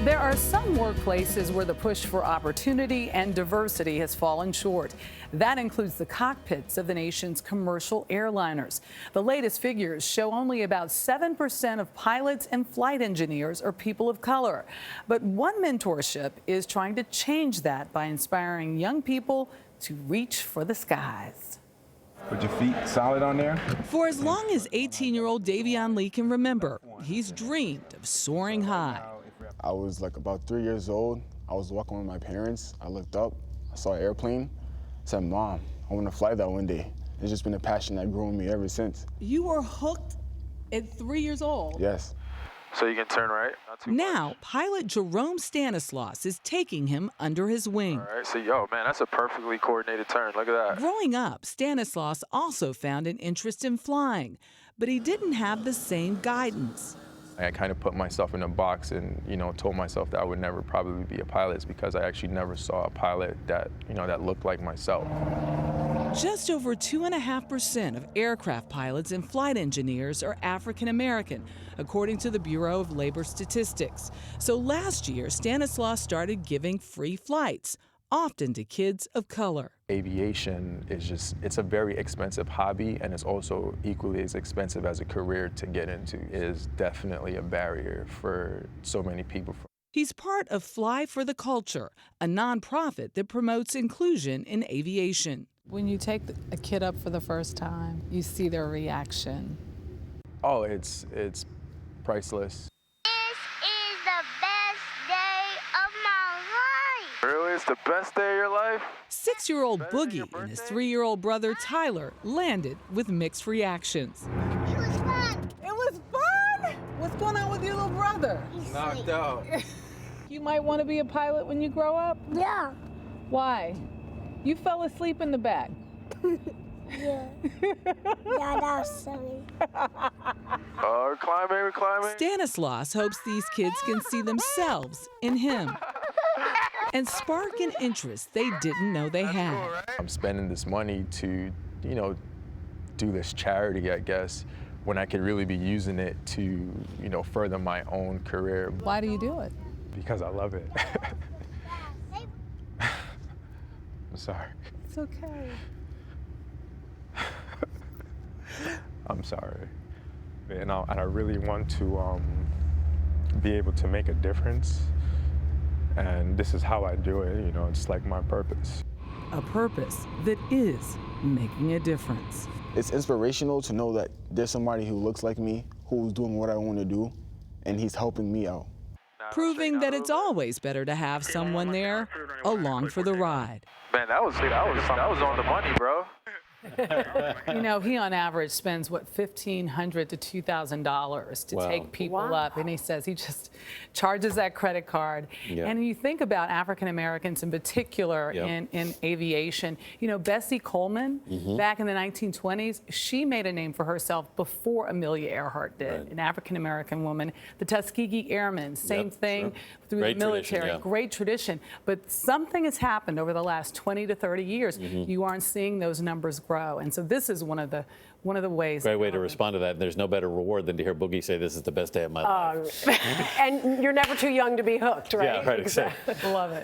There are some workplaces where the push for opportunity and diversity has fallen short. That includes the cockpits of the nation's commercial airliners. The latest figures show only about 7% of pilots and flight engineers are people of color. But one mentorship is trying to change that by inspiring young people to reach for the skies. Put your feet solid on there. For as long as 18-year-old Davion Lee can remember, he's dreamed of soaring high. I was like about 3 years old. I was walking with my parents. I looked up, I saw an airplane. I said, Mom, I want to fly that one day. It's just been a passion that grew in me ever since. You were hooked at 3 years old? Yes. So you can turn right. Not too now, much. pilot Jerome Stanislaus is taking him under his wing. All right, so yo, man, that's a perfectly coordinated turn. Look at that. Growing up, Stanislaus also found an interest in flying, but he didn't have the same guidance. I kind of put myself in a box and, told myself that I would never probably be a pilot. It's because I actually never saw a pilot that, that looked like myself. Just over 2.5% of aircraft pilots and flight engineers are African American, according to the Bureau of Labor Statistics. So last year, Stanislaus started giving free flights, often to kids of color. Aviation is it's a very expensive hobby, and it's also equally as expensive as a career to get into. It is definitely a barrier for so many people. He's part of Fly for the Culture, a nonprofit that promotes inclusion in aviation. When you take a kid up for the first time, you see their reaction. Oh, it's priceless. Really? It's the best day of your life? 6-year-old Boogie and his 3-year-old brother Tyler landed with mixed reactions. It was fun. It was fun? What's going on with your little brother? He's Knocked out. You might want to be a pilot when you grow up? Yeah. Why? You fell asleep in the back. Yeah. Yeah, that was silly. We're climbing. Stanislaus hopes these kids can see themselves in him and spark an interest they didn't know they had. I'm spending this money to, do this charity, I guess, when I could really be using it to, further my own career. Why do you do it? Because I love it. I'm sorry. It's okay. I'm sorry. And I really want to be able to make a difference. And this is how I do it, it's like my purpose. A purpose that is making a difference. It's inspirational to know that there's somebody who looks like me, who's doing what I want to do, and he's helping me out. Proving that it's always better to have someone there along for the ride. Man, that was on the money, bro. He on average spends, $1,500 to $2,000 to take people up. And he says he just charges that credit card. Yeah. And you think about African Americans in particular in aviation. Bessie Coleman, back in the 1920s, she made a name for herself before Amelia Earhart did, Right. an African American woman. The Tuskegee Airmen, same thing. Sure. Through Great the military, tradition, yeah. great tradition. But something has happened over the last 20 to 30 years. You aren't seeing those numbers grow. And so this is one of the ways. Great way to respond to that. And there's no better reward than to hear Boogie say, "This is the best day of my life." And you're never too young to be hooked, right? Yeah, right, exactly. Love it.